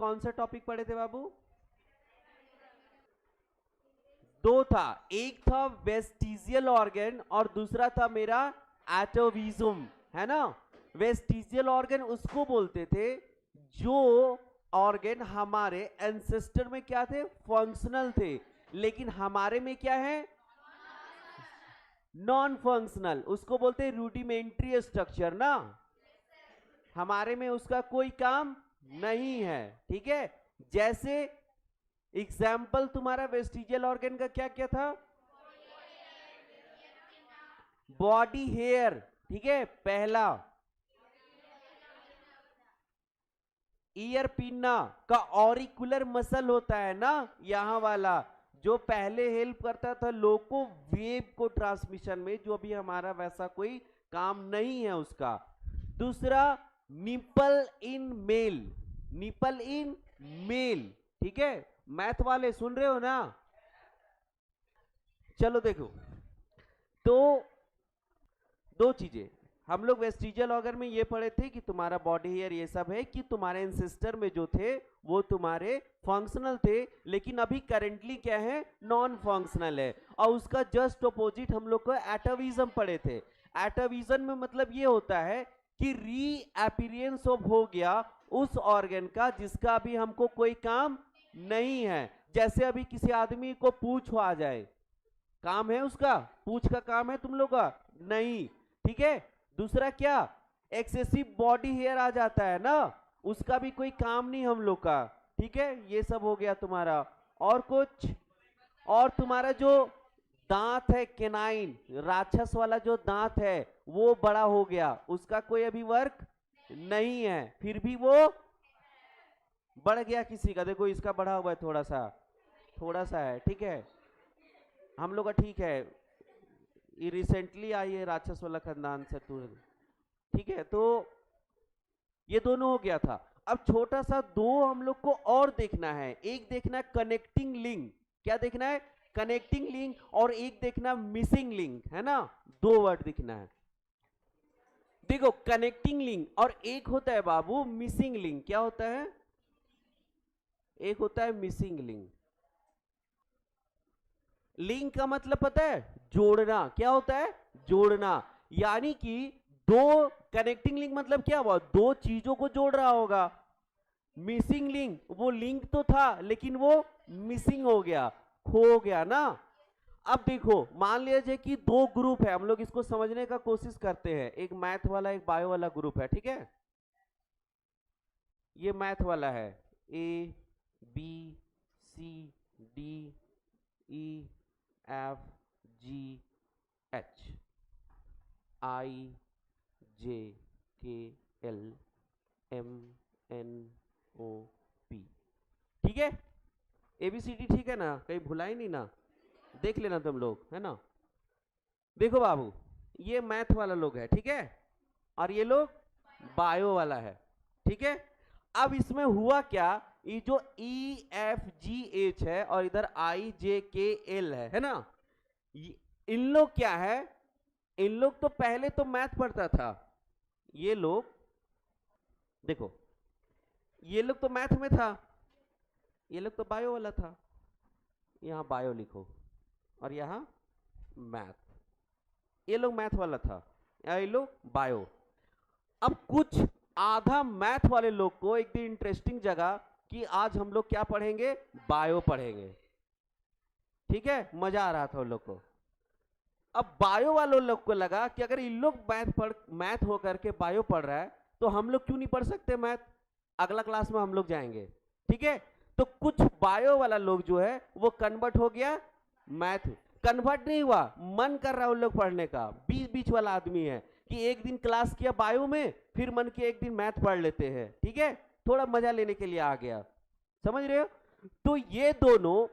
कौन सा टॉपिक पढ़े थे बाबू? दो था, एक था वेस्टिजियल ऑर्गन और दूसरा था मेरा एटोविज्म, है ना। वेस्टिजियल ऑर्गन उसको बोलते थे जो ऑर्गन हमारे एंसेस्टर में क्या थे, फंक्शनल थे, लेकिन हमारे में क्या है, नॉन फंक्शनल। उसको बोलते हैं रूडिमेंट्री स्ट्रक्चर ना, हमारे में उसका कोई काम नहीं है, ठीक है। जैसे एग्जाम्पल तुम्हारा वेस्टिजियल ऑर्गन का क्या क्या था, बॉडी हेयर, ठीक है, पहला। ईयर पिन्ना का ऑरिकुलर मसल होता है ना, यहां वाला, जो पहले हेल्प करता था लोग को वेव को ट्रांसमिशन में, जो अभी हमारा वैसा कोई काम नहीं है उसका। दूसरा nipple in male, nipple in male, ठीक है। मैथ वाले सुन रहे हो ना? चलो देखो, तो दो चीजें हम लोग वेस्टिजियल ऑर्गन में ये पढ़े थे कि तुम्हारा बॉडी हेयर ये सब है कि तुम्हारे एंसेस्टर में जो थे वो तुम्हारे फंक्शनल थे, लेकिन अभी करेंटली क्या है, नॉन फंक्शनल है। और उसका जस्ट अपोजिट हम लोग को एटाविज्म पढ़े थे। एटाविज्म में मतलब ये होता है कि री अपीयरेंस ऑफ हो गया उस ऑर्गन का जिसका अभी हमको कोई काम नहीं है। जैसे अभी किसी आदमी को पूछ आ जाए, काम है उसका, पूछ का काम है तुम लोग का नहीं, ठीक है। दूसरा क्या, एक्सेसिव बॉडी हेयर आ जाता है ना, उसका भी कोई काम नहीं हम लोग का, ठीक है। ये सब हो गया तुम्हारा। और कुछ, और तुम्हारा जो दांत है केनाइन, राक्षस वाला जो दांत है वो बड़ा हो गया, उसका कोई अभी वर्क नहीं है, फिर भी वो बढ़ गया किसी का, देखो इसका बढ़ा हुआ है थोड़ा सा, थोड़ा सा है, ठीक है। हम लोग का ठीक है, ये रिसेंटली आई है राक्षस वाला खानदान से, ठीक है। तो ये दोनों हो गया था। अब छोटा सा दो हम लोग को और देखना है, एक देखना है कनेक्टिंग लिंक, क्या देखना है, कनेक्टिंग लिंक, और एक देखना मिसिंग लिंक, है ना। दो वर्ड दिखना है। देखो कनेक्टिंग लिंक और एक होता है बाबू मिसिंग लिंक। क्या होता है, एक होता है मिसिंग लिंक। लिंक का मतलब पता है, जोड़ना। क्या होता है, जोड़ना। यानी कि दो, कनेक्टिंग लिंक मतलब क्या हुआ, दो चीजों को जोड़ रहा होगा। मिसिंग लिंक, वो लिंक तो था लेकिन वो मिसिंग हो गया, खो गया ना। अब देखो मान लीजिए कि दो ग्रुप है, हम लोग इसको समझने का कोशिश करते हैं, एक मैथ वाला एक बायो वाला ग्रुप है, ठीक है। ये मैथ वाला है, A B C D E F G H I J K L M N O P, ठीक है। एबीसीडी ठीक है ना, कहीं भुलाई नहीं ना, देख लेना तुम लोग, है ना। देखो बाबू, ये मैथ वाला लोग है, ठीक है, और ये लोग बायो वाला है, ठीक है। अब इसमें हुआ क्या, ये जो ई एफ जी एच है और इधर आई जे के एल है ना, इन लोग क्या है, इन लोग तो पहले तो मैथ पढ़ता था, ये लोग देखो, ये लोग तो मैथ में था, ये लोग तो बायो वाला था, यहां बायो लिखो और यहां मैथ, ये लोग मैथ वाला था, ये लोग बायो। अब कुछ आधा मैथ वाले लोग को एक दिन इंटरेस्टिंग जगह कि आज हम लोग क्या पढ़ेंगे, बायो पढ़ेंगे, ठीक है, मजा आ रहा था उन लोग को। अब बायो वालों लोग को लगा कि अगर इन लोग मैथ होकर के बायो पढ़ रहा है तो हम लोग क्यों नहीं पढ़ सकते मैथ, अगला क्लास में हम लोग जाएंगे, ठीक है। तो कुछ बायो वाला लोग जो है वो कन्वर्ट हो गया मैथ, कन्वर्ट नहीं हुआ, मन कर रहा है उन लोग पढ़ने का, बीच बीच वाला आदमी है कि एक दिन क्लास किया बायो में, फिर मन किया एक दिन मैथ पढ़ लेते हैं, ठीक है, थोड़ा मजा लेने के लिए आ गया, समझ रहे हो। तो ये दोनों,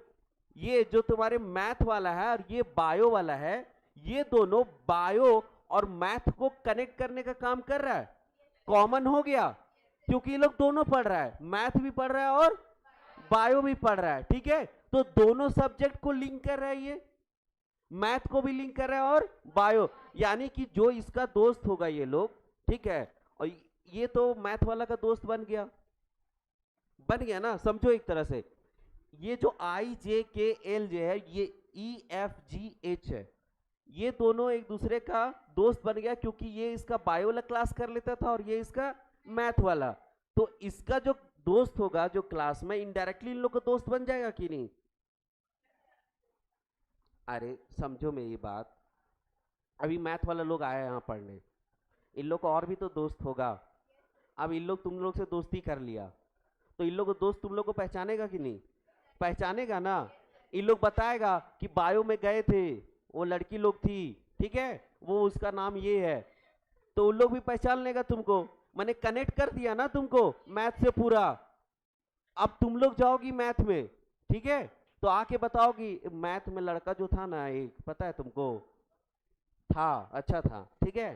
ये जो तुम्हारे मैथ वाला है और ये बायो वाला है, ये दोनों बायो और मैथ को कनेक्ट करने का काम कर रहा है, कॉमन हो गया, क्योंकि ये लोग दोनों पढ़ रहा है, मैथ भी पढ़ रहा है और बायो भी पढ़ रहा है, ठीक है। तो दोनों सब्जेक्ट को लिंक कर रहा है, ये मैथ को भी लिंक कर रहा है और बायो, यानी कि जो इसका दोस्त होगा ये लोग, ठीक है, और ये तो मैथ वाला का दोस्त बन गया, बन गया ना, समझो एक तरह से ये जो आई जे के एल जे है ये ई एफ जी एच है, ये दोनों एक दूसरे का दोस्त बन गया क्योंकि ये इसका बायो वाला क्लास कर लेता था और ये इसका मैथ वाला। तो इसका जो दोस्त होगा जो क्लास में, इनडायरेक्टली इन लोग का दोस्त बन जाएगा कि नहीं? अरे समझो मेरी बात, अभी मैथ वाला लोग आया यहाँ पढ़ने, इन लोग का और भी तो दोस्त होगा। अब इन लोग तुम लोग से दोस्ती कर लिया तो इन लोग को दोस्त तुम लोग को पहचानेगा कि नहीं? पहचानेगा ना। इन लोग बताएगा कि बायो में गए थे, वो लड़की लोग थी, ठीक है, वो उसका नाम ये है, तो उन लोग भी पहचान लेगा तुमको। मैंने कनेक्ट कर दिया ना तुमको मैथ से पूरा। अब तुम लोग जाओगी मैथ में, ठीक है, तो आके बताओगी मैथ में लड़का जो था ना एक, पता है तुमको, था, अच्छा था, ठीक है,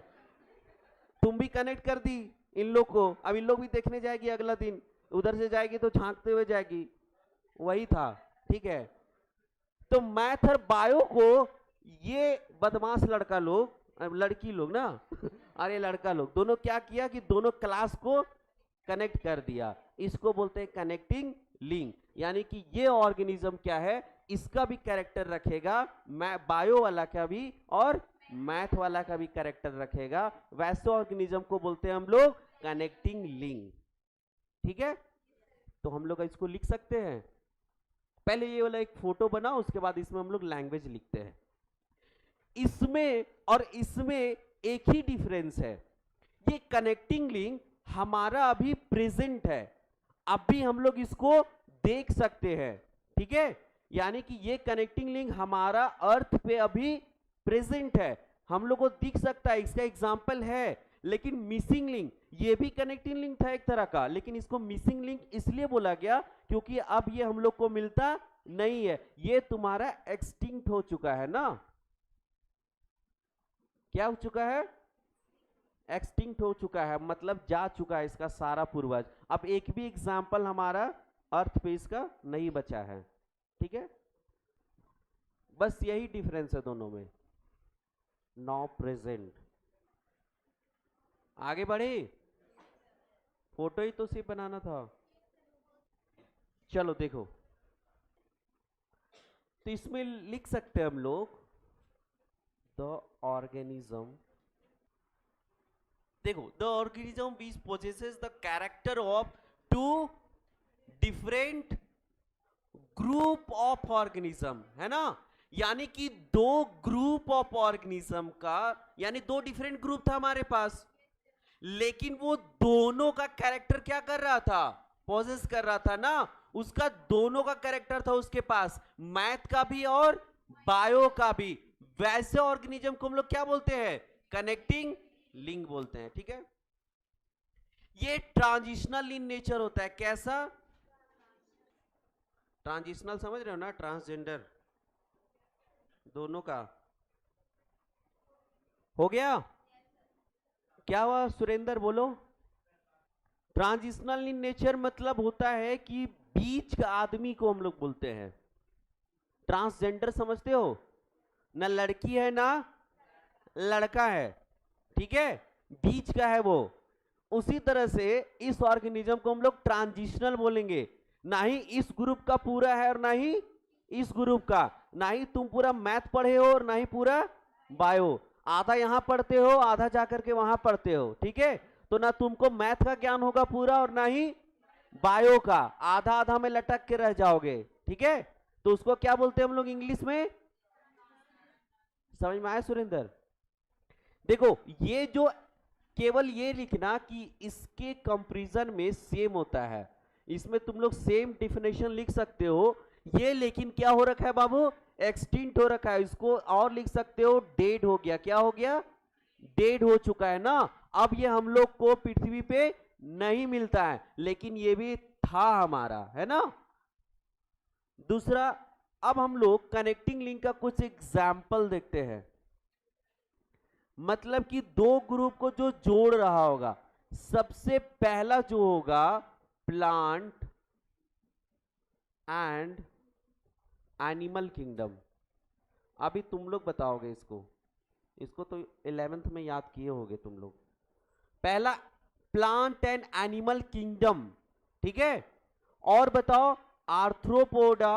तुम भी कनेक्ट कर दी इन लोग को। अब इन लोग भी देखने जाएगी अगला दिन, उधर से जाएगी तो झांकते हुए जाएगी, वही था, ठीक है। तो मैथ और बायो को ये बदमाश लड़का लोग, लड़की लोग ना अरे लड़का लोग दोनों क्या किया कि दोनों क्लास को कनेक्ट कर दिया। इसको बोलते हैं कनेक्टिंग लिंक। यानी कि ये ऑर्गेनिज्म क्या है, इसका भी कैरेक्टर रखेगा, बायो वाला का भी और मैथ वाला का भी कैरेक्टर रखेगा। वैसे ऑर्गेनिज्म को बोलते हैं हम लोग कनेक्टिंग लिंक, ठीक है। तो हम लोग इसको लिख सकते हैं, पहले ये वाला एक फोटो बना, उसके बाद इसमें हम लोग लैंग्वेज लिखते हैं। इसमें और इसमें एक ही डिफरेंस है, ये कनेक्टिंग लिंक हमारा अभी प्रेजेंट है, अभी हम लोग इसको देख सकते हैं, ठीक है। यानी कि ये कनेक्टिंग लिंक हमारा अर्थ पे अभी प्रेजेंट है, हम लोग को दिख सकता है, इसका एग्जांपल है। लेकिन मिसिंग लिंक, ये भी कनेक्टिंग लिंक था एक तरह का, लेकिन इसको मिसिंग लिंक इसलिए बोला गया क्योंकि अब ये हम लोग को मिलता नहीं है, ये तुम्हारा एक्सटिंक्ट हो चुका है ना। क्या हो चुका है? एक्सटिंक्ट हो चुका है, मतलब जा चुका है इसका सारा पूर्वज। अब एक भी एग्जाम्पल हमारा अर्थ पे इसका नहीं बचा है, ठीक है। बस यही डिफरेंस है दोनों में, नाउ प्रेजेंट। आगे बढ़े, फोटो ही तो सिर्फ बनाना था। चलो देखो, तो इसमें लिख सकते हैं हम लोग द ऑर्गेनिज्म, देखो the organism which possesses the character of two different group of organism, है ना। यानी कि दो ग्रुप ऑफ ऑर्गेनिज्म का, यानी दो डिफरेंट ग्रुप था हमारे पास, लेकिन वो दोनों का कैरेक्टर क्या कर रहा था, पोजेस कर रहा था ना। उसका दोनों का कैरेक्टर था उसके पास, मैथ का भी और बायो का भी। वैसे ऑर्गेनिज्म को हम लोग क्या बोलते हैं? कनेक्टिंग लिंक बोलते हैं, ठीक है। ये ट्रांजिशनल इन नेचर होता है। कैसा? ट्रांजिशनल समझ रहे हो ना, ट्रांसजेंडर दोनों का हो गया। क्या हुआ सुरेंद्र, बोलो। ट्रांजिशनल इन नेचर मतलब होता है कि बीच का आदमी को हम लोग बोलते हैं ट्रांसजेंडर, समझते हो ना, लड़की है ना लड़का है, ठीक है, बीच का है वो। उसी तरह से इस ऑर्गेनिज्म को हम लोग ट्रांजिशनल बोलेंगे, ना ही इस ग्रुप का पूरा है और ना ही इस ग्रुप का, ना ही तुम पूरा मैथ पढ़े हो और ना ही पूरा बायो, आधा यहां पढ़ते हो आधा जाकर के वहां पढ़ते हो, ठीक है। तो ना तुमको मैथ का ज्ञान होगा पूरा और ना ही बायो का, आधा आधा में लटक के रह जाओगे, ठीक है। तो उसको क्या बोलते हैं हम लोग इंग्लिश में? समझ में आया सुरेंद्र? देखो ये जो केवल ये लिखना कि इसके कंपैरिजन में सेम होता है, इसमें तुम लोग सेम डिफिनेशन लिख सकते हो, ये लेकिन क्या हो रखा है बाबू, एक्सटिंक्ट हो रखा है। इसको और लिख सकते हो डेड हो गया। क्या हो गया? डेड हो चुका है ना। अब ये हम लोग को पृथ्वी पे नहीं मिलता है, लेकिन ये भी था हमारा, है ना। दूसरा, अब हम लोग कनेक्टिंग लिंक का कुछ एग्जाम्पल देखते हैं। मतलब कि दो ग्रुप को जो जोड़ रहा होगा, सबसे पहला जो होगा प्लांट एंड एनिमल किंगडम। अभी तुम लोग बताओगे इसको, इसको तो 11th में याद किए होगे तुम लोग। पहला प्लांट एंड एनिमल किंगडम, ठीक है, और बताओ आर्थ्रोपोडा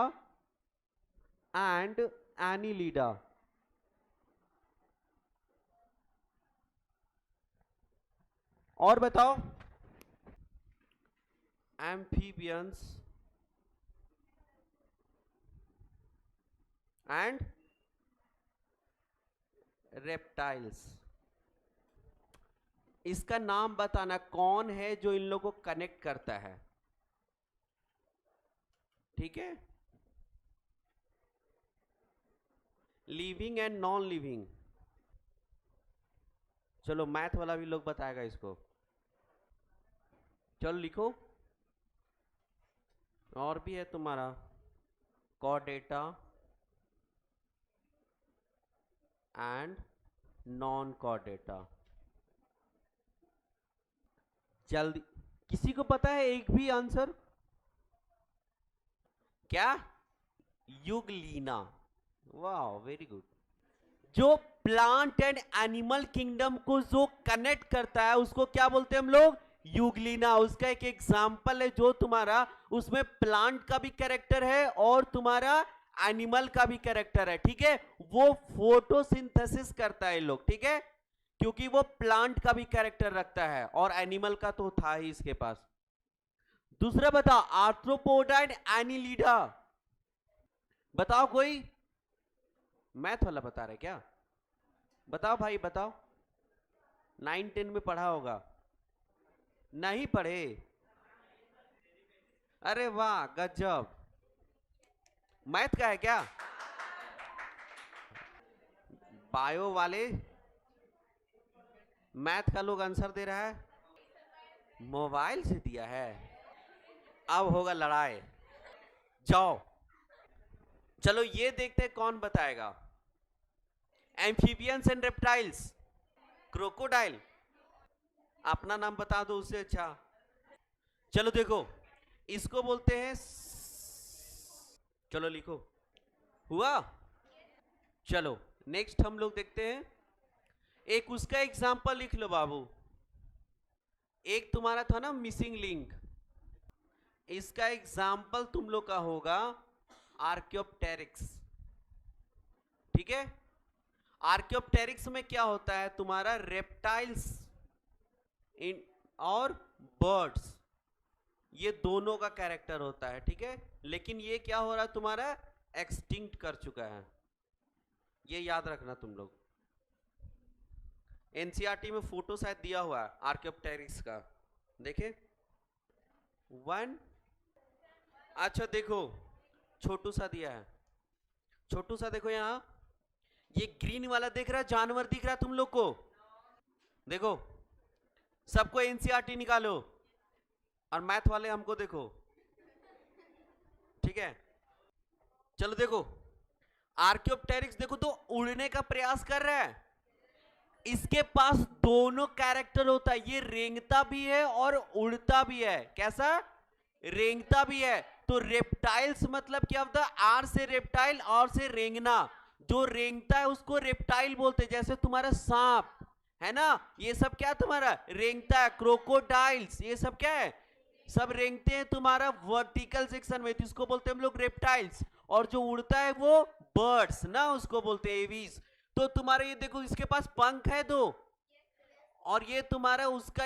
एंड एनिलिडा। और बताओ एम्फीबियंस एंड रेप्टाइल्स। इसका नाम बताना कौन है जो इन लोगों को कनेक्ट करता है, ठीक है। Living and non living. चलो मैथ वाला भी लोग बताएगा इसको, चलो लिखो। और भी है तुम्हारा कॉर्डेटा एंड नॉन कॉर्डेटा। जल्दी, किसी को पता है एक भी आंसर? क्या? युगलीना। वाह, वेरी गुड। जो प्लांट एंड एनिमल किंगडम को जो कनेक्ट करता है उसको क्या बोलते हैं हम लोग? युगलीना। उसका एक एग्जाम्पल है जो तुम्हारा उसमें प्लांट का भी कैरेक्टर है और तुम्हारा एनिमल का भी कैरेक्टर है, ठीक है। वो फोटोसिंथेसिस करता है लोग, ठीक है, क्योंकि वो प्लांट का भी कैरेक्टर रखता है और एनिमल का तो था ही इसके पास। दूसरा बताओ आर्थ्रोपोडा एंड एनिलिडा। बताओ कोई, मैथ वाला बता रहे क्या? बताओ भाई बताओ। 9-10 में पढ़ा होगा, नहीं पढ़े? अरे वाह गजब। मैथ का है क्या? बायो वाले मैथ का लोग आंसर दे रहा है, मोबाइल से दिया है। अब होगा लड़ाई, जाओ। चलो ये देखते हैं कौन बताएगा। Amphibians and reptiles. क्रोकोडाइल। अपना नाम बता दो उससे अच्छा। चलो देखो, इसको बोलते हैं चलो लिखो, हुआ। चलो नेक्स्ट हम लोग देखते हैं, एक उसका एग्जाम्पल लिख लो बाबू। एक तुम्हारा था ना मिसिंग लिंक, इसका एग्जाम्पल तुम लोग का होगा आर्कियोप्टेरिक्स, ठीक है। आर्कियोप्टेरिक्स में क्या होता है तुम्हारा? रेप्टाइल्स और बर्ड्स, ये दोनों का कैरेक्टर होता है, ठीक है। लेकिन ये क्या हो रहा है तुम्हारा? एक्सटिंक्ट कर चुका है, ये याद रखना तुम लोग। एनसीईआरटी में फोटो शायद दिया हुआ है आर्कियोप्टेरिक्स का, देखे 1। अच्छा देखो, छोटू सा दिया है, छोटू सा देखो यहां, ये ग्रीन वाला देख रहा है, जानवर दिख रहा है तुम लोग को? देखो सबको एनसीईआरटी निकालो और मैथ वाले हमको देखो, ठीक है। चलो देखो आर्कियोप्टेरिक्स, देखो तो उड़ने का प्रयास कर रहा है, इसके पास दोनों कैरेक्टर होता है, ये रेंगता भी है और उड़ता भी है। कैसा? रेंगता भी है। तो रेप्टाइल्स मतलब क्या होता है? आर से रेप्टाइल, और से रेंगना। जो रेंगता है उसको रेप्टाइल बोलते हैं, जैसे तुम्हारा सांप है ना, ये सब क्या तुम्हारा रेंगता है। क्रोकोडाइल्स ये सब क्या है? सब रेंगते हैं तुम्हारा वर्टिकल सेक्शन में, तो इसको बोलते हैं हम लोग रेप्टाइल्स। और जो उड़ता है वो बर्ड्स ना, उसको बोलते हैं एवीज। तो तुम्हारा ये देखो, इसके पास पंख है दो, और ये तुम्हारा उसका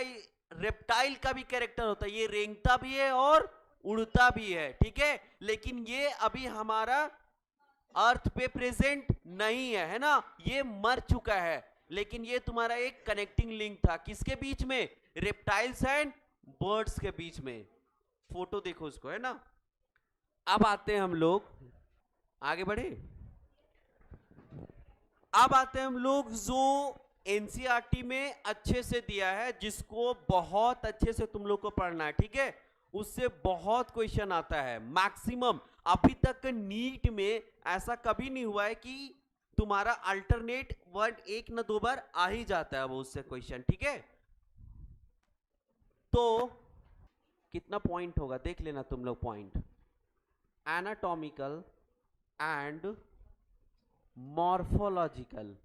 रेप्टाइल का भी कैरेक्टर होता है, ये रेंगता भी है और उड़ता भी है, ठीक है। लेकिन ये अभी हमारा अर्थ पे प्रेजेंट नहीं है ना, ये मर चुका है। लेकिन ये तुम्हारा एक कनेक्टिंग लिंक था, किसके बीच में? रेप्टाइल्स एंड बर्ड्स के बीच में। फोटो देखो इसको, है ना। अब आते हैं हम लोग, आगे बढ़े। अब आते हैं हम लोग जो एनसीईआरटी में अच्छे से दिया है, जिसको बहुत अच्छे से तुम लोग को पढ़ना है, ठीक है। उससे बहुत क्वेश्चन आता है मैक्सिमम। अभी तक नीट में ऐसा कभी नहीं हुआ है कि तुम्हारा अल्टरनेट वर्ड एक न दो बार आ ही जाता है वो उससे क्वेश्चन, ठीक है। तो कितना पॉइंट होगा देख लेना तुम लोग। Point anatomical and morphological.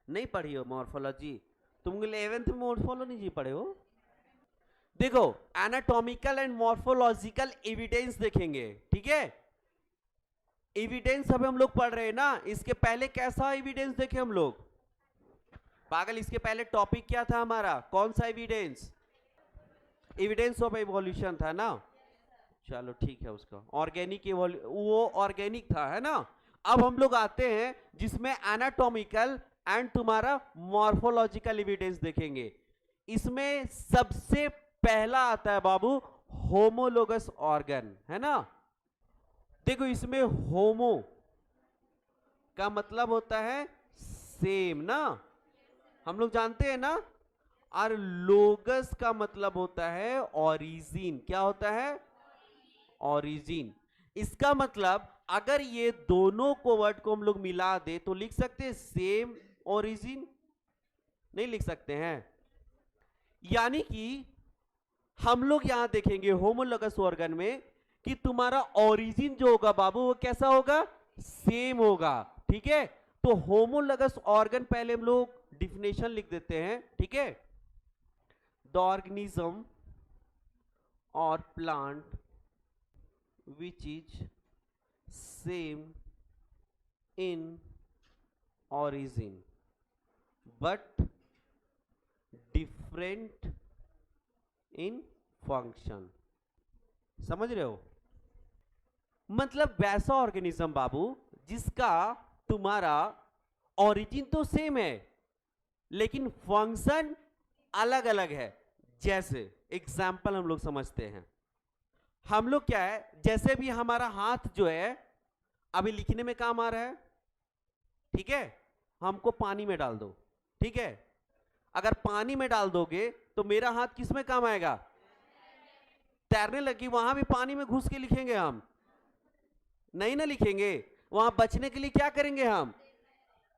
नहीं पढ़ी हो मॉर्फोलॉजी? तुम 11th में मॉर्फोलॉजी पढ़े हो? देखो एनाटॉमिकल एंड मॉर्फोलॉजिकल एविडेंस देखेंगे, ठीक है। एविडेंस अभी हम लोग पढ़ रहे हैं ना, इसके पहले कैसा एविडेंस देखे हम लोग? पागल, इसके पहले टॉपिक क्या था हमारा? कौन सा एविडेंस? एविडेंस ऑफ एवोल्यूशन था ना। चलो ठीक है, उसका ऑर्गेनिक वो ऑर्गेनिक था, है ना। अब हम लोग आते हैं जिसमें एनाटॉमिकल एंड तुम्हारा मॉर्फोलॉजिकल एविडेंस देखेंगे। इसमें सबसे पहला आता है बाबू होमोलोगस ऑर्गन, है ना। देखो इसमें होमो का मतलब होता है सेम ना, हम लोग जानते हैं ना। और लोगस का मतलब होता है ओरिजिन। क्या होता है? ओरिजिन। इसका मतलब अगर ये दोनों को वर्ड को हम लोग मिला दे तो लिख सकते हैं सेम ओरिजिन? नहीं लिख सकते हैं। यानी कि हम लोग यहां देखेंगे होमोलोगस ऑर्गन में कि तुम्हारा ओरिजिन जो होगा बाबू वो कैसा होगा? सेम होगा, ठीक है। तो होमोलोगस ऑर्गन पहले हम लोग डिफिनेशन लिख देते हैं, ठीक है। द ऑर्गेनिज्म और plant which is same in origin but different in function। समझ रहे हो? मतलब वैसा ऑर्गेनिज्म बाबू जिसका तुम्हारा ओरिजिन तो सेम है लेकिन फंक्शन अलग अलग है। जैसे एग्जाम्पल हम लोग समझते हैं, हम लोग क्या है, जैसे भी हमारा हाथ जो है अभी लिखने में काम आ रहा है, ठीक है। हमको पानी में डाल दो, ठीक है। अगर पानी में डाल दोगे तो मेरा हाथ किस में काम आएगा? तैरने लगी, वहां भी पानी में घुस के लिखेंगे हम? नहीं ना लिखेंगे। वहां बचने के लिए क्या करेंगे हम?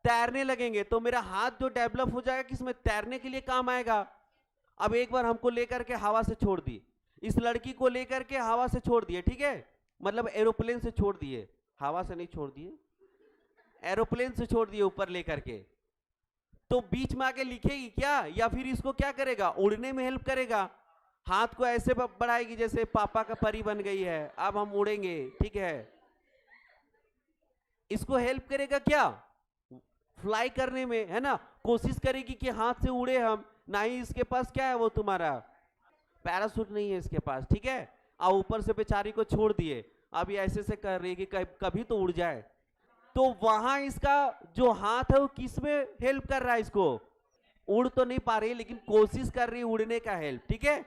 तैरने लगेंगे। तो मेरा हाथ जो डेवलप हो जाएगा किसमें? तैरने के लिए काम आएगा। अब एक बार हमको लेकर के हवा से छोड़ दी, इस लड़की को लेकर के हवा से छोड़ दिए, ठीक है। मतलब एरोप्लेन से छोड़ दिए, हवा से नहीं छोड़ दिए, एरोप्लेन से छोड़ दिए ऊपर लेकर के। तो बीच में आके लिखेगी क्या? या फिर इसको क्या करेगा? उड़ने में हेल्प करेगा। हाथ को ऐसे बढ़ाएगी जैसे पापा का परी बन गई है, अब हम उड़ेंगे, ठीक है। इसको हेल्प करेगा क्या? फ्लाई करने में, है ना। कोशिश करेगी कि हाथ से उड़े हम, ना ही इसके पास क्या है वो तुम्हारा पैरासूट नहीं है इसके पास, ठीक है। और ऊपर से बेचारी को छोड़ दिए, अब ये ऐसे से कर रही है कि कभी तो उड़ जाए। तो वहां इसका जो हाथ है वो किस में हेल्प कर रहा है? इसको उड़ तो नहीं पा रही लेकिन कोशिश कर रही है उड़ने का हेल्प, ठीक है।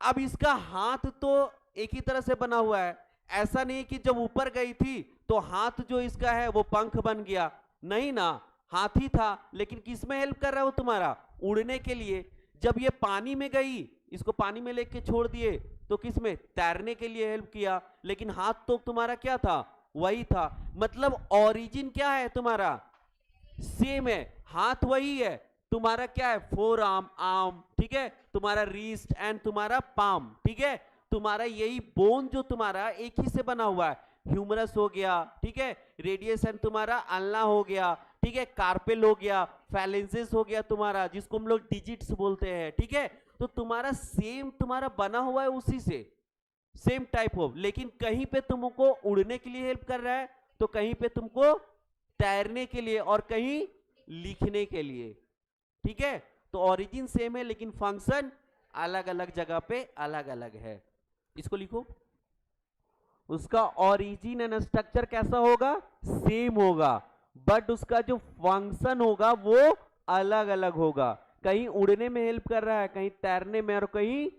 अब इसका हाथ तो एक ही तरह से बना हुआ है, ऐसा नहीं कि जब ऊपर गई थी तो हाथ जो इसका है वो पंख बन गया, नहीं ना। हाथी था लेकिन किस में हेल्प कर रहा है वो तुम्हारा? उड़ने के लिए। जब ये पानी में गई, इसको पानी में लेके छोड़ दिए तो किस में? तैरने के लिए हेल्प किया, लेकिन हाथ तो तुम्हारा क्या था? वही था। मतलब ओरिजिन क्या है तुम्हारा? सेम है, हाथ वही है, तुम्हारा क्या है? फोर आर्म, आर्म, ठीक है। तुम्हारा रिस्ट एंड तुम्हारा पाम, ठीक है। तुम्हारा यही बोन जो तुम्हारा एक ही से बना हुआ है, ह्यूमरस हो गया, ठीक है। रेडियस एंड तुम्हारा अल्ना हो गया, ठीक है। कार्पेल हो गया, फैलेंसेस हो गया तुम्हारा, जिसको हम लोग डिजिट्स बोलते हैं, ठीक है। तो तुम्हारा सेम तुम्हारा बना हुआ है उसी से, सेम टाइप ऑफ। लेकिन कहीं पे तुमको उड़ने के लिए हेल्प कर रहा है, तो कहीं पे तुमको तैरने के लिए, और कहीं लिखने के लिए, ठीक है। तो ओरिजिन सेम है लेकिन फंक्शन अलग अलग जगह पे अलग अलग है। इसको लिखो, उसका ओरिजिन एंड स्ट्रक्चर कैसा होगा? सेम होगा, बट उसका जो फंक्शन होगा वो अलग अलग होगा। कहीं उड़ने में हेल्प कर रहा है, कहीं तैरने में, और कहीं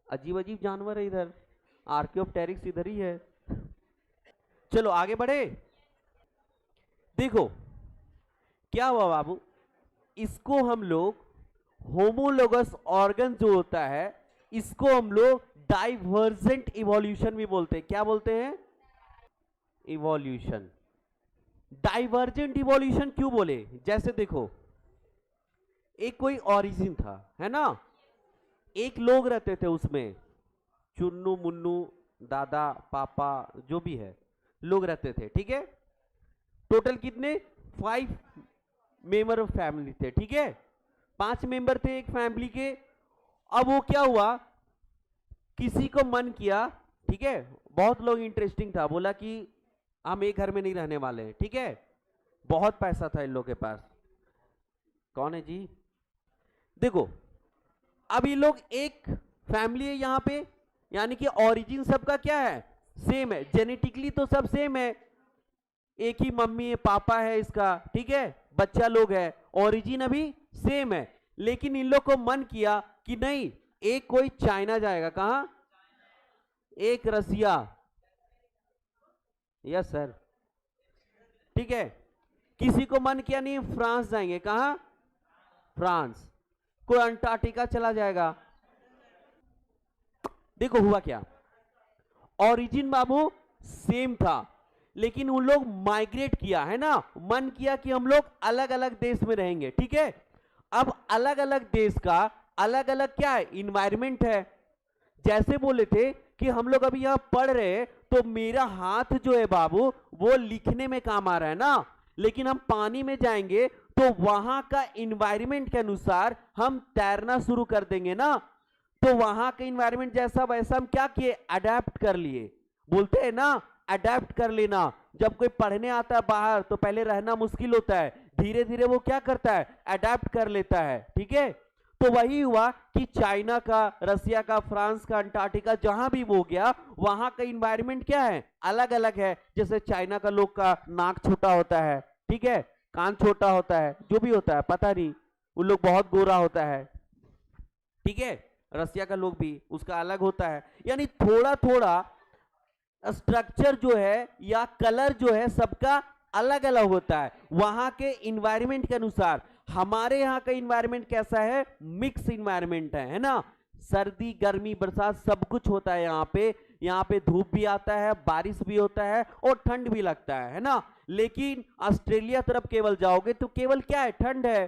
अजीब अजीब जानवर है इधर, आर्कियोप्टेरिक्स इधर ही है। चलो आगे बढ़े। देखो क्या हुआ बाबू, इसको हम लोग होमोलोगस ऑर्गन जो होता है इसको हम लोग डाइवर्जेंट इवोल्यूशन भी बोलते हैं। क्या बोलते हैं? इवोल्यूशन। डाइवर्जेंट इवोल्यूशन क्यों बोले? जैसे देखो एक कोई ओरिजिन था, है ना। एक लोग रहते थे उसमें, चुन्नू मुन्नू दादा पापा जो भी है लोग रहते थे, ठीक है। टोटल कितने? 5 मेंबर ऑफ फैमिली थे, ठीक है। 5 मेंबर थे एक फैमिली के। अब वो क्या हुआ, किसी को मन किया, ठीक है, बहुत लोग इंटरेस्टिंग था, बोला कि हम एक घर में नहीं रहने वाले हैं, ठीक है, बहुत पैसा था इन लोगों के पास। कौन है जी? देखो, अब ये लोग एक फैमिली है यहाँ पे, यानी कि ओरिजिन सबका क्या है, सेम है, जेनेटिकली तो सब सेम है, एक ही मम्मी है, पापा है इसका, ठीक है, बच्चा लोग है, ओरिजिन अभी सेम है। लेकिन इन लोग को मन किया कि नहीं, एक कोई चाइना जाएगा, कहां, एक रसिया, यस सर, ठीक है, किसी को मन किया नहीं फ्रांस जाएंगे, कहां, फ्रांस, कोई अंटार्कटिका चला जाएगा। देखो हुआ क्या, ओरिजिन बाबू सेम था, लेकिन उन लोग माइग्रेट किया है ना, मन किया कि हम लोग अलग अलग देश में रहेंगे, ठीक है। अब अलग अलग देश का अलग अलग क्या है, इन्वायरमेंट है। जैसे बोले थे कि हम लोग अभी यहां पढ़ रहे हैं, तो मेरा हाथ जो है बाबू वो लिखने में काम आ रहा है ना, लेकिन हम पानी में जाएंगे तो वहां का इन्वायरमेंट के अनुसार हम तैरना शुरू कर देंगे ना, तो वहां का इन्वायरमेंट जैसा वैसा हम क्या किए, अडेप्ट कर लिए, बोलते हैं ना अडेप्ट कर लेना। जब कोई पढ़ने आता है बाहर तो पहले रहना मुश्किल होता है, धीरे धीरे वो क्या करता है, अडेप्ट कर लेता है, ठीक है। तो वही हुआ कि चाइना का, रसिया का, फ्रांस का, अंटार्कटिका, जहां भी वो गया वहां का इन्वायरमेंट क्या है, अलग अलग है। जैसे चाइना का लोग का नाक छोटा होता है, ठीक है, कान छोटा होता है, जो भी होता है पता नहीं, उन लोग बहुत गोरा होता है, ठीक है, रसिया का लोग भी उसका अलग होता है, यानी थोड़ा थोड़ा स्ट्रक्चर जो है या कलर जो है सबका अलग अलग होता है वहां के इन्वायरमेंट के अनुसार। हमारे यहाँ का इन्वायरमेंट कैसा है, मिक्स इन्वायरमेंट है ना, सर्दी गर्मी बरसात सब कुछ होता है यहाँ पे धूप भी आता है, बारिश भी होता है और ठंड भी लगता है ना। लेकिन ऑस्ट्रेलिया तरफ केवल जाओगे तो केवल क्या है, ठंड है,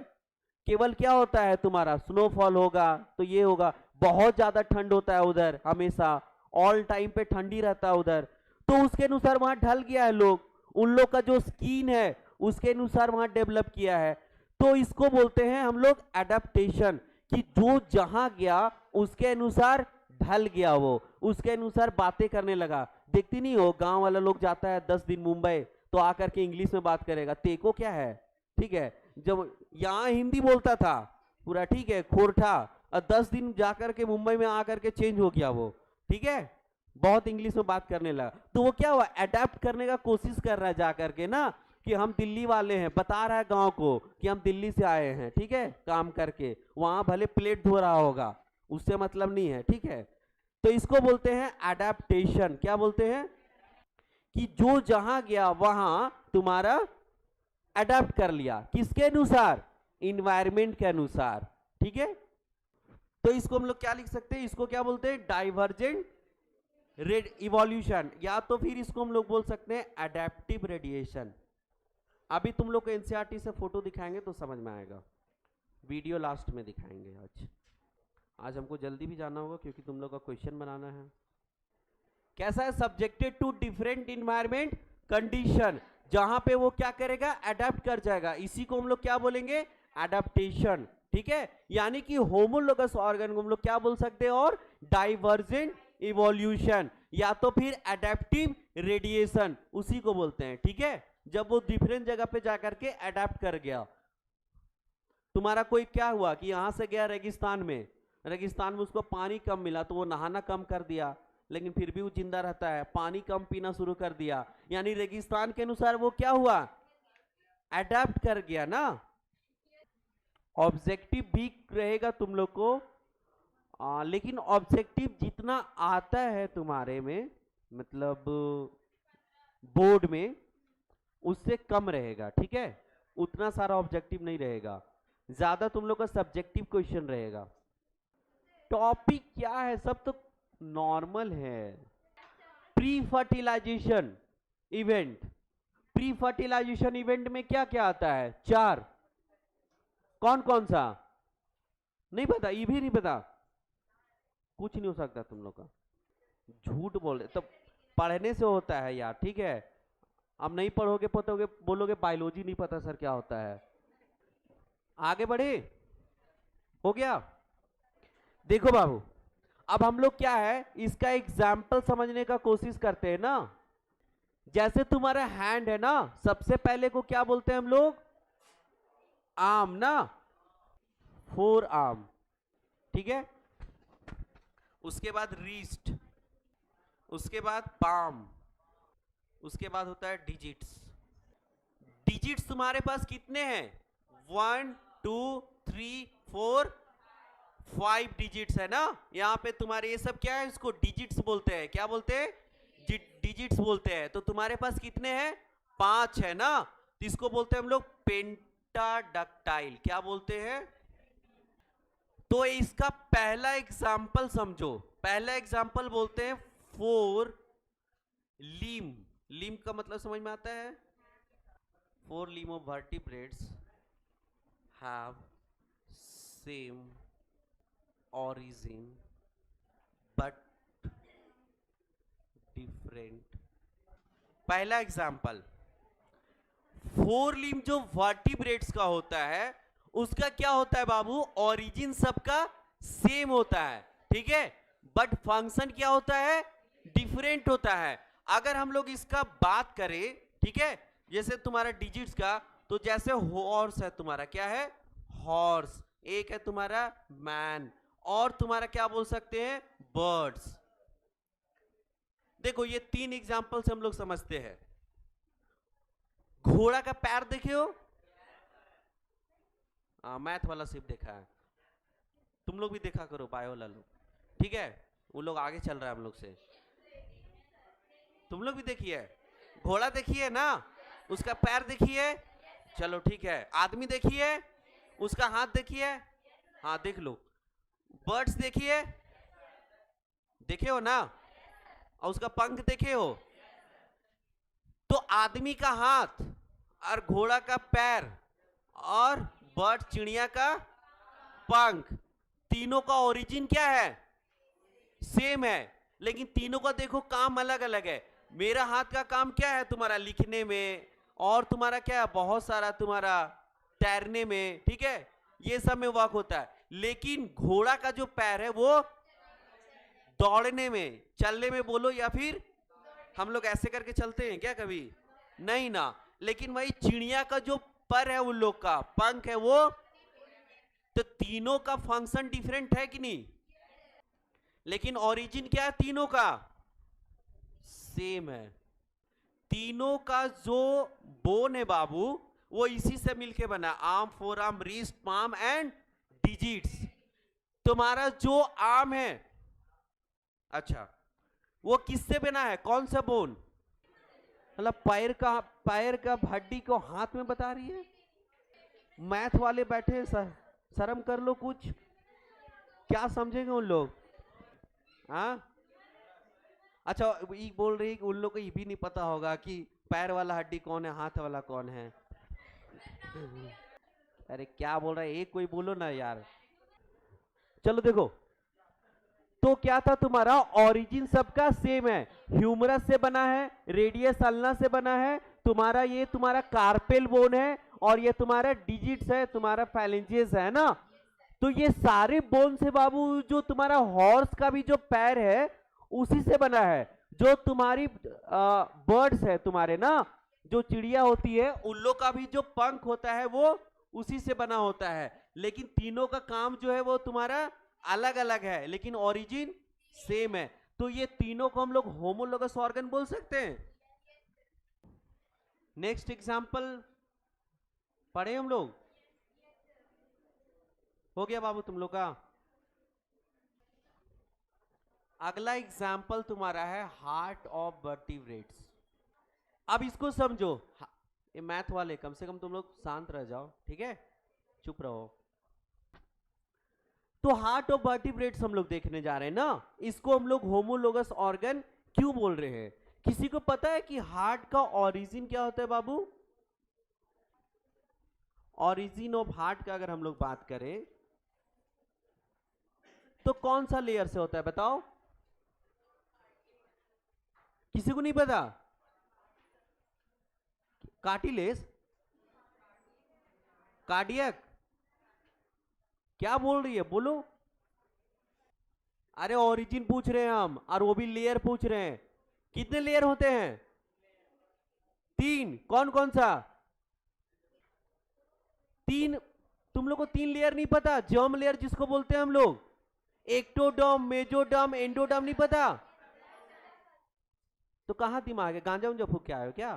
केवल क्या होता है तुम्हारा, स्नोफॉल होगा, तो ये होगा, बहुत ज्यादा ठंड होता है उधर, हमेशा ऑल टाइम पे ठंडी रहता है उधर। तो उसके अनुसार वहां ढल गया है लोग, उन लोग का जो स्किन है उसके अनुसार वहां डेवलप किया है। तो इसको बोलते हैं हम लोग एडेप्टेशन, कि जो जहां गया उसके अनुसार ढल गया, वो उसके अनुसार बातें करने लगा। देखती नहीं हो, गांव वाला लोग जाता है 10 दिन मुंबई तो आकर के इंग्लिश में बात करेगा, तेको क्या है, ठीक है, जब यहाँ हिंदी बोलता था पूरा, ठीक है, खोरठा, और 10 दिन जाकर के मुंबई में आकर के चेंज हो गया वो, ठीक है, बहुत इंग्लिश में बात करने लगा। तो वो क्या हुआ, अडेप्ट करने का कोशिश कर रहा है जाकर के ना, कि हम दिल्ली वाले हैं, बता रहा है गांव को कि हम दिल्ली से आए हैं, ठीक है, काम करके, वहां भले प्लेट धो रहा होगा, उससे मतलब नहीं है, ठीक है। तो इसको बोलते हैं अडेप्टेशन। क्या बोलते हैं, कि जो जहां गया वहां तुम्हारा अडेप्ट कर लिया, किसके अनुसार, इन्वायरमेंट के अनुसार, ठीक है। तो इसको हम लोग क्या लिख सकते हैं, इसको क्या बोलते हैं, डाइवर्जेंट इवोल्यूशन, या तो फिर इसको हम लोग बोल सकते हैं अडेप्टिव रेडिएशन। अभी तुम लोग को एनसीईआरटी से फोटो दिखाएंगे तो समझ में आएगा, वीडियो लास्ट में दिखाएंगे। आज हमको जल्दी भी जाना होगा क्योंकि तुम लोग का क्वेश्चन बनाना है। कैसा है, subjected to different environment condition, जहां पे वो क्या करेगा, अडेप्ट कर जाएगा, इसी को हम लोग क्या बोलेंगे, एडेप्टेशन, ठीक है। यानी कि होमोलोगस ऑर्गन को हम लोग क्या बोल सकते हैं, और डाइवर्जेंट इवोल्यूशन, या तो फिर एडेप्टिव रेडिएशन, उसी को बोलते हैं, ठीक है। जब वो डिफरेंट जगह पे जाकर के अडेप्ट कर गया। तुम्हारा कोई क्या हुआ कि यहां से गया रेगिस्तान में, रेगिस्तान में उसको पानी कम मिला तो वो नहाना कम कर दिया, लेकिन फिर भी वो जिंदा रहता है, पानी कम पीना शुरू कर दिया, यानी रेगिस्तान के अनुसार वो क्या हुआ, अडेप्ट कर गया ना। ऑब्जेक्टिव भी रहेगा तुम लोग को, लेकिन ऑब्जेक्टिव जितना आता है तुम्हारे में, मतलब बोर्ड में, उससे कम रहेगा, ठीक है, उतना सारा ऑब्जेक्टिव नहीं रहेगा, ज्यादा तुम लोग का सब्जेक्टिव क्वेश्चन रहेगा। टॉपिक क्या है, सब तो नॉर्मल है। Pre fertilization event, pre fertilization event में क्या क्या आता है, 4, कौन कौन सा, नहीं पता, ये भी नहीं पता, कुछ नहीं हो सकता तुम लोग का, झूठ बोल रहे, तो पढ़ने से होता है यार, ठीक है। अब नहीं पढ़ोगे पढ़ोगे बोलोगे बायोलॉजी नहीं पता सर क्या होता है। आगे बढ़े, हो गया। देखो बाबू, अब हम लोग क्या है, इसका एग्जाम्पल समझने का कोशिश करते हैं ना। जैसे तुम्हारा हैंड है ना, सबसे पहले को क्या बोलते हैं हम लोग, आर्म ना, फोर आर्म, ठीक है। उसके बाद रिस्ट, उसके बाद पाम, उसके बाद होता है डिजिट्स। डिजिट्स तुम्हारे पास कितने हैं, 1 2 3 4 5 डिजिट्स है ना। यहां पे तुम्हारे ये सब क्या है, इसको डिजिट्स बोलते हैं। क्या बोलते हैं, डिजिट्स बोलते हैं। तो तुम्हारे पास कितने हैं, 5 है ना। तो इसको बोलते हैं हम लोग पेंटाडक्टाइल। क्या बोलते हैं, तो इसका पहला एग्जाम्पल समझो। पहला एग्जाम्पल बोलते हैं 4 लीम। लीम का मतलब समझ में आता है, 4 लीम of vertebrates have same origin but different। पहला एग्जाम्पल, 4 लीम जो वर्टिब्रेट्स का होता है उसका क्या होता है बाबू, ओरिजिन सबका सेम होता है, ठीक है, बट फंक्शन क्या होता है, डिफरेंट होता है। अगर हम लोग इसका बात करें, ठीक है, जैसे तुम्हारा डिजिट्स का, तो जैसे हॉर्स है तुम्हारा, क्या है, हॉर्स। एक है तुम्हारा मैन, और तुम्हारा क्या बोल सकते हैं, बर्ड्स। देखो ये 3 एग्जांपल से हम लोग समझते हैं। घोड़ा का पैर देखे हो, मैथ वाला सिर्फ देखा है, तुम लोग भी देखा करो, बायो वाला लोग, ठीक है, वो लोग आगे चल रहा है हम लोग से। तुम लोग भी देखिए, घोड़ा देखिए ना, उसका पैर देखिए, चलो ठीक है। आदमी देखिए, उसका हाथ देखिए, हाँ देख लो। बर्ड्स देखिए, देखे हो ना, और उसका पंख देखे हो। तो आदमी का हाथ और घोड़ा का पैर और बर्ड चिड़िया का पंख, तीनों का ओरिजिन क्या है, सेम है, लेकिन तीनों का देखो काम अलग अलग है। मेरा हाथ का काम क्या है, तुम्हारा लिखने में, और तुम्हारा क्या है, बहुत सारा तुम्हारा तैरने में, ठीक है, ये सब में वर्क होता है। लेकिन घोड़ा का जो पैर है वो दौड़ने में, चलने में बोलो, या फिर हम लोग ऐसे करके चलते हैं क्या कभी, नहीं ना। लेकिन वही चिड़िया का जो पर है, उन लोग का पंख है वो, तो तीनों का फंक्शन डिफरेंट है कि नहीं, लेकिन ओरिजिन क्या है, तीनों का सेम है। तीनों का जो बोन है बाबू, वो इसी से मिलके बना, arm, four arm, wrist, palm and digits. तुम्हारा जो आर्म है, अच्छा, वो किससे बना है, कौन सा बोन, मतलब पैर का हड्डी को हाथ में बता रही है। मैथ वाले बैठे, शर्म कर लो कुछ, क्या समझेंगे उन लोग, हाँ। अच्छा, ये बोल रही है कि उन लोग को ये भी नहीं पता होगा कि पैर वाला हड्डी कौन है, हाथ वाला कौन है। अरे क्या बोल रहा है, एक कोई बोलो ना यार। चलो देखो, तो क्या था, तुम्हारा ओरिजिन सबका सेम है, ह्यूमरस से बना है, रेडियस अल्ना से बना है, तुम्हारा ये तुम्हारा कार्पेल बोन है, और ये तुम्हारा डिजिट्स है, तुम्हारा फैलेंजेस है ना। तो ये सारे बोन से बाबू, जो तुम्हारा हॉर्स का भी जो पैर है उसी से बना है। जो तुम्हारी बर्ड्स है तुम्हारे ना, जो चिड़िया होती है, उन लोग का भी जो पंख होता है वो उसी से बना होता है। लेकिन तीनों का काम जो है वो तुम्हारा अलग अलग है, लेकिन ओरिजिन सेम है। तो ये तीनों को हम लोग होमोलोगस ऑर्गन बोल सकते हैं। नेक्स्ट एग्जांपल पढ़े हम लोग, हो गया बाबू तुम लोग का। अगला एग्जाम्पल तुम्हारा है हार्ट ऑफ वर्टिब्रेट्स। अब इसको समझो, ये मैथ वाले कम से कम तुम लोग शांत रह जाओ, ठीक है, चुप रहो। तो हार्ट ऑफ वर्टिब्रेट्स हम लोग देखने जा रहे हैं ना, इसको हम लोग होमोलोगस ऑर्गन क्यों बोल रहे हैं। किसी को पता है कि हार्ट का ओरिजिन क्या होता है बाबू, ओरिजिन ऑफ हार्ट का अगर हम लोग बात करें तो कौन सा लेयर से होता है बताओ, किसी को नहीं पता, कार्टिलेज, कार्डियक, क्या बोल रही है बोलो, अरे ओरिजिन पूछ रहे हैं हम, और वो भी लेयर पूछ रहे हैं। कितने लेयर होते हैं? 3। कौन कौन सा? 3। तुम लोग को 3 लेयर नहीं पता? जर्म लेयर जिसको बोलते हैं हम लोग, एक्टोडर्म, मेजोडर्म, एंडोडर्म, नहीं पता? तो कहां दिमाग है, गांजा उंजा फूक के आए हो क्या?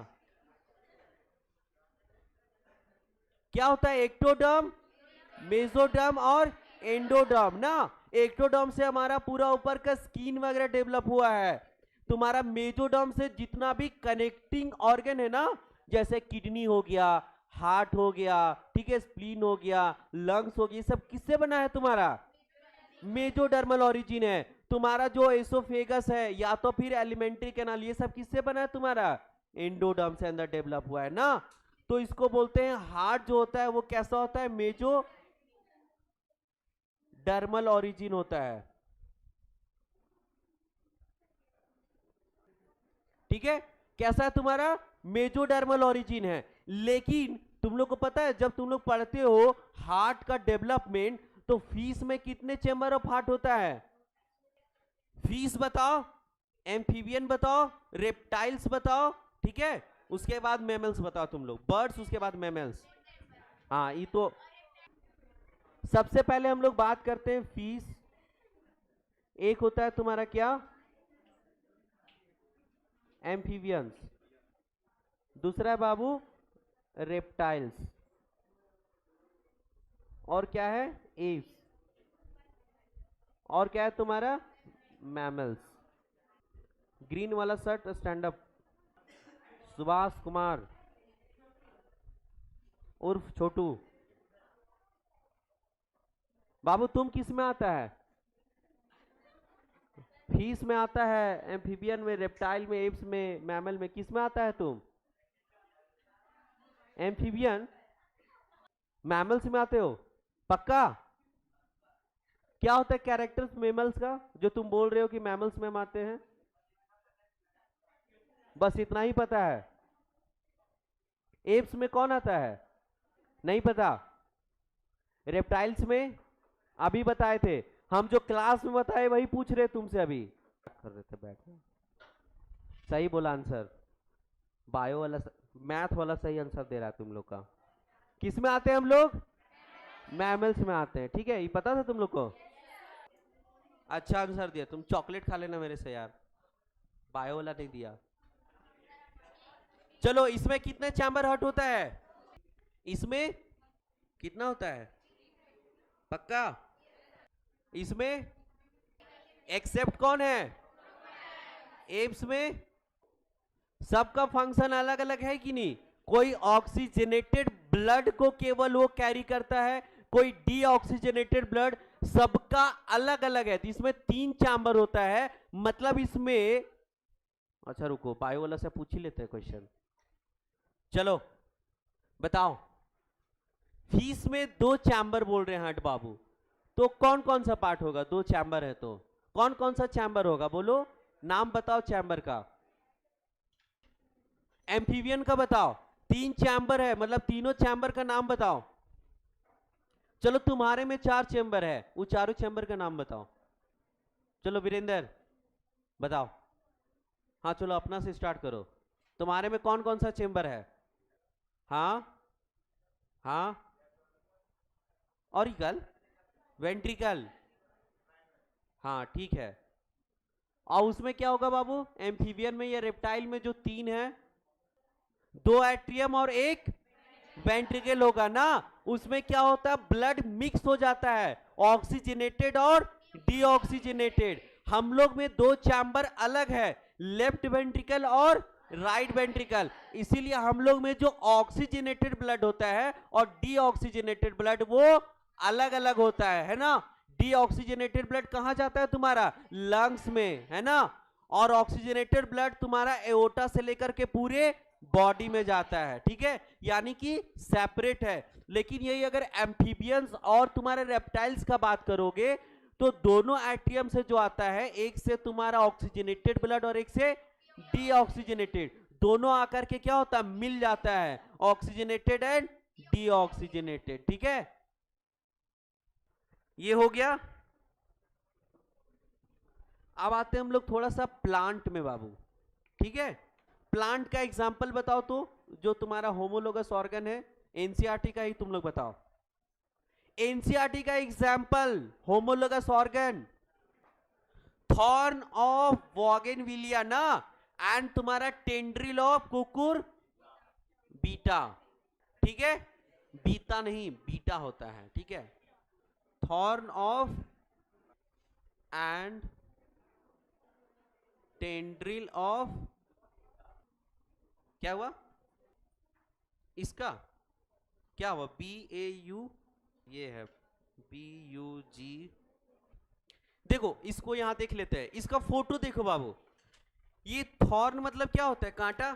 क्या होता है एक्टोडर्म, मेसोडर्म और एंडोडर्म ना? एक्टोडर्म से हमारा पूरा ऊपर का स्किन वगैरह डेवलप हुआ है। तुम्हारा मेसोडर्म से जितना भी कनेक्टिंग ऑर्गन है ना, जैसे किडनी हो गया, हार्ट हो गया, ठीक है, स्प्लीन हो गया, लंग्स हो गया, सब किससे बना है तुम्हारा? मेजोडर्मल ओरिजिन है। तुम्हारा जो एसोफेगस है या तो फिर एलिमेंट्री कैनाल, ये सब किससे बना है तुम्हारा? एंडोडर्म से अंदर डेवलप हुआ है ना। तो इसको बोलते हैं हार्ट जो होता है वो कैसा होता है? मेजो डर्मल ओरिजिन होता है। ठीक है, कैसा है तुम्हारा? मेजोडर्मल ओरिजिन है। लेकिन तुम लोग को पता है जब तुम लोग पढ़ते हो हार्ट का डेवलपमेंट, तो फीस में कितने चेंबर ऑफ हार्ट होता है? फीस बताओ, एम्फीबियन बताओ, रेप्टाइल्स बताओ, ठीक है, उसके बाद मैमल्स बताओ तुम लोग, बर्ड्स उसके बाद मैमल्स। हाँ, ये तो सबसे पहले हम लोग बात करते हैं फीस। एक होता है तुम्हारा क्या? एम्फीबियंस। दूसरा है बाबू रेप्टाइल्स। और क्या है? एव्स। और क्या है तुम्हारा? मैमल्स। ग्रीन वाला shirt stand up. Subhash Kumar उर्फ छोटू। बाबू तुम किस में आता है? फीस में आता है, एम्फीबियन में, रेप्टाइल में, एप्स में, मैमल में, किस में आता है तुम? एम्फीबियन, मैमल्स में आते हो? पक्का? क्या होता है कैरेक्टर्स मैमल्स का जो तुम बोल रहे हो कि मैमल्स में हम आते हैं? बस इतना ही पता है। एप्स में कौन आता है? नहीं पता। रेप्टाइल्स में अभी बताए थे हम, जो क्लास में बताए वही पूछ रहे तुमसे अभी कर रहे थे बैठ। सही बोला आंसर। बायो वाला मैथ वाला सही आंसर दे रहा है तुम लोग का। किस में आते हैं हम लोग? मैमल्स में आते हैं। ठीक है, ये पता था तुम लोग को? अच्छा आंसर दिया। तुम चॉकलेट खा लेना मेरे से यार, बायो वाला नहीं दिया। चलो, इसमें कितने चैम्बर हट होता है? इसमें कितना होता है? पक्का? इसमें एक्सेप्ट कौन है? एप्स में सबका फंक्शन अलग अलग है कि नहीं? कोई ऑक्सीजनेटेड ब्लड को केवल वो कैरी करता है, कोई डीऑक्सीजनेटेड ब्लड, सबका अलग अलग है। तो इसमें 3 चैम्बर होता है, मतलब इसमें, अच्छा रुको, बायो वाला से पूछ ही लेते हैं क्वेश्चन। चलो बताओ, फीस में 2 चैम्बर बोल रहे हैं हट बाबू, तो कौन कौन सा पार्ट होगा? 2 चैम्बर है तो कौन कौन सा चैम्बर होगा? बोलो, नाम बताओ चैम्बर का। एम्फीबियन का बताओ। 3 चैम्बर है, मतलब तीनों चैम्बर का नाम बताओ। चलो, तुम्हारे में 4 चैम्बर है, वो चारों चैम्बर का नाम बताओ। चलो वीरेंद्र बताओ। हाँ चलो, अपना से स्टार्ट करो। तुम्हारे में कौन कौन सा चैम्बर है? हाँ हाँ, ऑरिकल, वेंट्रिकल, हाँ ठीक है। और उसमें क्या होगा बाबू? एम्फीबियन में या रेप्टाइल में जो 3 है, 2 एट्रियम और 1 वेंट्रिकल होगा ना। उसमें क्या होता है? ब्लड मिक्स हो जाता है, ऑक्सीजनेटेड और डीऑक्सीजनेटेड। हम लोग में 2 चैम्बर अलग है, लेफ्ट वेंट्रिकल और राइट वेंट्रिकल। इसीलिए हम लोग में जो ऑक्सीजनेटेड ब्लड होता है और डीऑक्सीजनेटेड ब्लड वो अलग अलग होता है ना। डीऑक्सीजनेटेड ब्लड कहां जाता है तुम्हारा? लंग्स में, है ना। और ऑक्सीजनेटेड ब्लड तुम्हारा एओर्टा से लेकर के पूरे बॉडी में जाता है, ठीक है, यानी कि सेपरेट है। लेकिन यही अगर एम्फीबियंस और तुम्हारे रेप्टाइल्स का बात करोगे, तो दोनों एट्रियम से जो आता है, एक से तुम्हारा ऑक्सीजनेटेड ब्लड और एक से डीऑक्सीजनेटेड, दोनों आकर के क्या होता है? मिल जाता है, ऑक्सीजनेटेड एंड डीऑक्सीजनेटेड। ठीक है, ये हो गया। अब आते हैं हम लोग थोड़ा सा प्लांट में बाबू, ठीक है। प्लांट का एग्जाम्पल बताओ तो, जो तुम्हारा होमोलोगस ऑर्गन है, एनसीईआरटी का ही तुम लोग बताओ। एनसीईआरटी का example homologous organ, thorn of bougainvillea ना, एंड तुम्हारा टेंड्रिल ऑफ कुकुर बीटा, ठीक है। बीटा नहीं, बीटा होता है, ठीक है। Thorn of and tendril of, क्या हुआ इसका, क्या हुआ, BAU, ये है BUG। देखो इसको यहां देख लेते हैं, इसका फोटो देखो बाबू। ये थॉर्न मतलब क्या होता है, कांटा,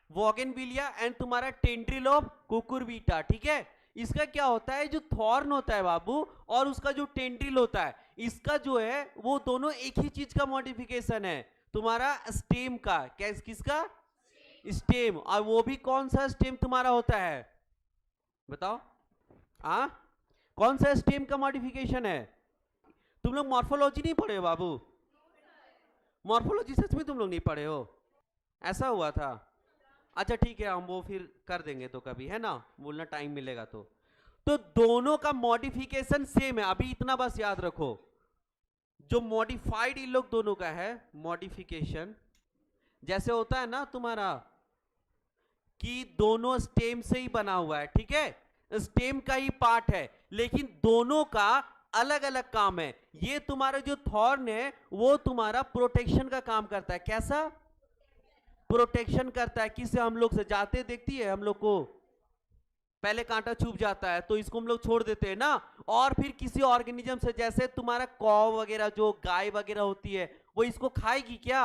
बोगेनविलिया एंड तुम्हारा टेंड्रिल ऑफ कुकुरबीटा, ठीक है। इसका क्या होता है, जो थॉर्न होता है बाबू और उसका जो टेंड्रिल होता है, इसका जो है वो दोनों एक ही चीज का मॉडिफिकेशन है, तुम्हारा स्टेम का। क्या, किसका, स्टेम। और वो भी कौन सा स्टेम तुम्हारा होता है, बताओ, हाँ कौन सा स्टेम का मॉडिफिकेशन है। तुम लोग मॉर्फोलॉजी नहीं पढ़े हो बाबू, मॉर्फोलॉजी सच में तुम लोग नहीं पढ़े हो, ऐसा हुआ था। अच्छा ठीक है, हम वो फिर कर देंगे तो कभी, है ना, बोलना टाइम मिलेगा तो दोनों का मॉडिफिकेशन सेम है। अभी इतना बस याद रखो, जो मॉडिफाइड इन लोग दोनों का है मॉडिफिकेशन, जैसे होता है ना तुम्हारा कि दोनों स्टेम से ही बना हुआ है, ठीक है, स्टेम का ही पार्ट है, लेकिन दोनों का अलग अलग काम है। ये तुम्हारा जो थॉर्न है वो तुम्हारा प्रोटेक्शन का काम करता है। कैसा, प्रोटेक्शन करता है। किससे, हम लोग से जाते देखती है, हम लोग को पहले कांटा छुप जाता है तो इसको हम लोग छोड़ देते हैं ना, और फिर किसी ऑर्गेनिज्म से, जैसे तुम्हारा कौ वगैरह, जो गाय वगैरह होती है, वो इसको खाएगी क्या,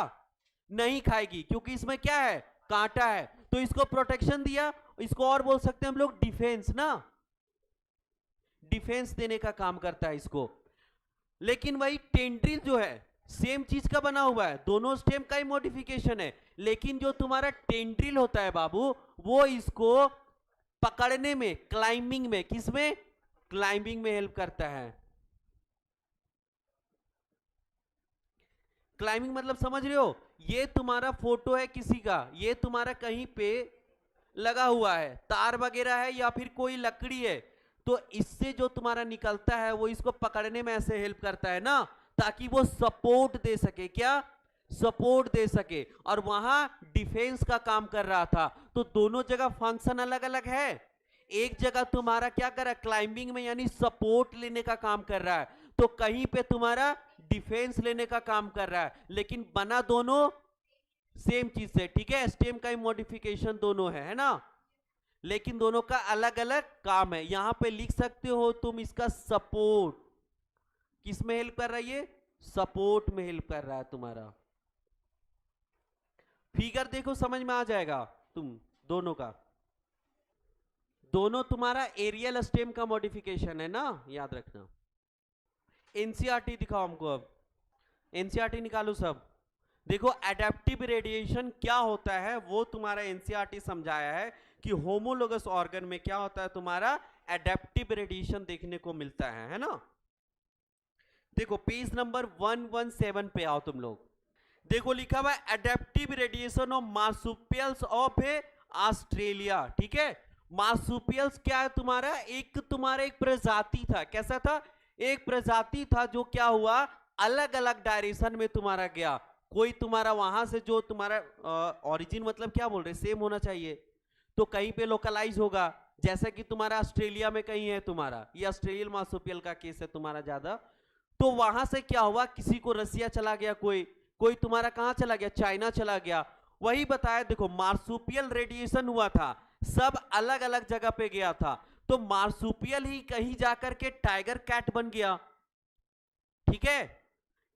नहीं खाएगी, क्योंकि इसमें क्या है, कांटा है। तो इसको प्रोटेक्शन दिया, इसको और बोल सकते हैं हम लोग डिफेंस ना, डिफेंस देने का काम करता है इसको। लेकिन वही टेंड्रिल जो है सेम चीज का बना हुआ है, दोनों स्टेम का ही मॉडिफिकेशन है, लेकिन जो तुम्हारा टेंड्रिल होता है बाबू, वो इसको पकड़ने में, क्लाइंबिंग में, किसमें, क्लाइंबिंग में हेल्प करता है। क्लाइंबिंग मतलब समझ रहे हो, ये तुम्हारा फोटो है किसी का, ये तुम्हारा कहीं पे लगा हुआ है, तार वगैरह है या फिर कोई लकड़ी है, तो इससे जो तुम्हारा निकलता है वो इसको पकड़ने में ऐसे हेल्प करता है ना, ताकि वो सपोर्ट दे सके, क्या, सपोर्ट दे सके, और वहां डिफेंस का काम कर रहा था। तो दोनों जगह फंक्शन अलग अलग है। एक जगह तुम्हारा क्या कर रहा है, क्लाइंबिंग में यानी सपोर्ट लेने का काम कर रहा है, तो कहीं पे तुम्हारा डिफेंस लेने का काम कर रहा है, लेकिन बना दोनों सेम चीज से, ठीक है। स्टेम का ही मॉडिफिकेशन दोनों है ना, लेकिन दोनों का अलग अलग काम है। यहां पे लिख सकते हो तुम इसका सपोर्ट, किस में हेल्प कर रहा है, ये सपोर्ट में हेल्प कर रहा है तुम्हारा। फिगर देखो समझ में आ जाएगा तुम दोनों का, दोनों तुम्हारा एरियल स्टेम का मॉडिफिकेशन है ना, याद रखना। एनसीईआरटी दिखाओ हमको, अब एनसीईआरटी निकालो सब। देखो एडेप्टिव रेडिएशन क्या होता है वो तुम्हारा एनसीईआरटी समझाया है कि होमोलोगस ऑर्गन में क्या होता है, तुम्हारा एडेप्टिव रेडिएशन देखने को मिलता है ना। देखो पेज नंबर 117 पे आओ तुम लोग, देखो लिखा हुआ है adaptive radiation of marsupials of Australia, ठीक है। मार्सुपियल्स क्या है तुम्हारा, तुम्हारा एक प्रजाति था, कैसा था, एक प्रजाति था जो क्या हुआ, अलग अलग डायरेक्शन में तुम्हारा गया। कोई तुम्हारा वहां से जो तुम्हारा ओरिजिन मतलब क्या बोल रहे, सेम होना चाहिए, तो कहीं पे लोकलाइज होगा, जैसा कि तुम्हारा ऑस्ट्रेलिया में कहीं है तुम्हारा, ये ऑस्ट्रेलियन मार्सुपियल का केस है तुम्हारा ज्यादा। तो वहां से क्या हुआ, किसी को रसिया चला गया, कोई तुम्हारा कहां चला गया, चाइना चला गया। वही बताया, देखो मार्सुपियल रेडिएशन हुआ था, सब अलग अलग जगह पे गया था, तो मार्सुपियल ही कहीं जाकर के टाइगर कैट बन गया, ठीक है,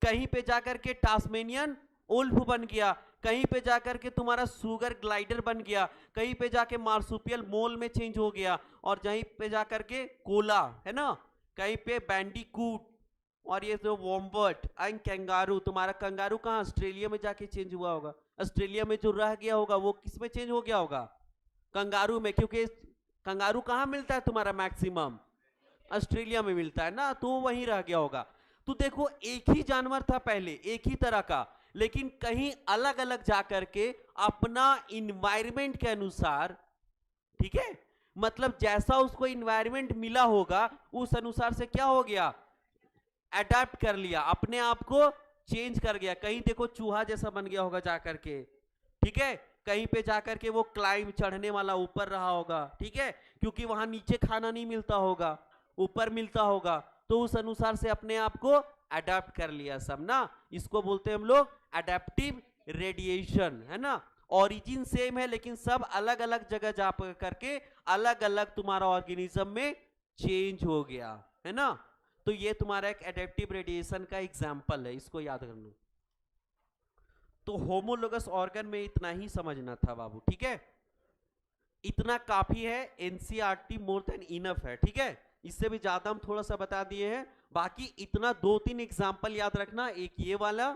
कहीं पे जाकर के टास्मेनियन उल्फ बन गया, कहीं पे जाकर के तुम्हारा सुगर ग्लाइडर बन गया, कहीं पे जाके मार्सुपियल मोल में चेंज हो गया, और कहीं पे जाकर के कोला है ना, कहीं पे बैंडिकूट, और ये जो वॉम्बर्ट एंड कंगारू, तुम्हारा कंगारू कहाँ, ऑस्ट्रेलिया में जाके चेंज हुआ होगा, ऑस्ट्रेलिया में जो रह गया होगा वो किस में चेंज हो गया होगा, कंगारू में, क्योंकि कंगारू कहाँ मिलता है तुम्हारा मैक्सिमम, ऑस्ट्रेलिया में मिलता है ना, तो वहीं रह गया होगा। तो देखो एक ही जानवर था पहले, एक ही तरह का, लेकिन कहीं अलग अलग जाकर के अपना इन्वायरमेंट के अनुसार, ठीक है, मतलब जैसा उसको इन्वायरमेंट मिला होगा उस अनुसार से क्या हो गया, अडेप्ट कर लिया, अपने आप को चेंज कर गया। कहीं देखो चूहा जैसा बन गया होगा जाकर के, ठीक है, कहीं पे जाकर के वो क्लाइंब चढ़ने वाला ऊपर रहा होगा, ठीक है, क्योंकि वहां नीचे खाना नहीं मिलता होगा, ऊपर मिलता होगा, तो उस अनुसार से अपने आप को अडेप्ट कर लिया सब ना। इसको बोलते हैं हम लोग अडेप्टिव रेडिएशन, है ना। ओरिजिन सेम है लेकिन सब अलग अलग जगह जा करके अलग अलग तुम्हारा ऑर्गेनिज्म में चेंज हो गया, है ना। तो ये तुम्हारा एक एडेप्टिव रेडिएशन का एग्जाम्पल है, इसको याद करना। तो होमोलोगस ऑर्गन में इतना ही समझना था बाबू, ठीक है, इतना काफी है, एनसीईआरटी मोर देन इनफ है, ठीक है, इससे भी ज्यादा हम थोड़ा सा बता दिए हैं। बाकी इतना 2-3 एग्जाम्पल याद रखना, एक ये वाला,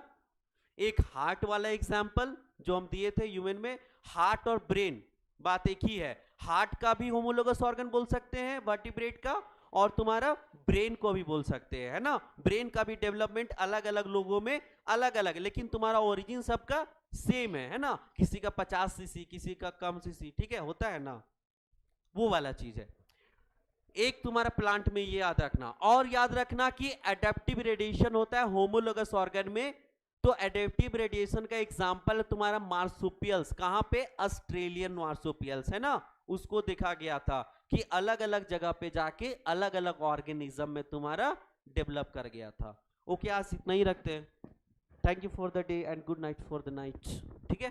एक हार्ट वाला एग्जाम्पल जो हम दिए थे ह्यूमन में, हार्ट और ब्रेन बात एक ही है, हार्ट का भी होमोलोगस ऑर्गन बोल सकते हैं वर्टिब्रेट का, और तुम्हारा ब्रेन को भी बोल सकते हैं, है ना। ब्रेन का भी डेवलपमेंट अलग अलग लोगों में अलग अलग, लेकिन तुम्हारा ओरिजिन सबका सेम है ना, किसी का 50 सीसी, किसी का कम सीसी, ठीक है, होता है ना, वो वाला चीज है। एक तुम्हारा प्लांट में ये याद रखना, और याद रखना कि एडेप्टिव रेडिएशन होता है होमोलोगस ऑर्गन में। तो एडेप्टिव रेडिएशन का एग्जांपल है तुम्हारा मार्सुपियल्स, कहां पे, ऑस्ट्रेलियन मार्सुपियल्स, है ना, उसको देखा गया था कि अलग अलग जगह पे जाके अलग अलग ऑर्गेनिज्म में तुम्हारा डेवलप कर गया था। ओके, आज इतना ही रखते हैं। Thank you for the day and good night for the night, ठीक है।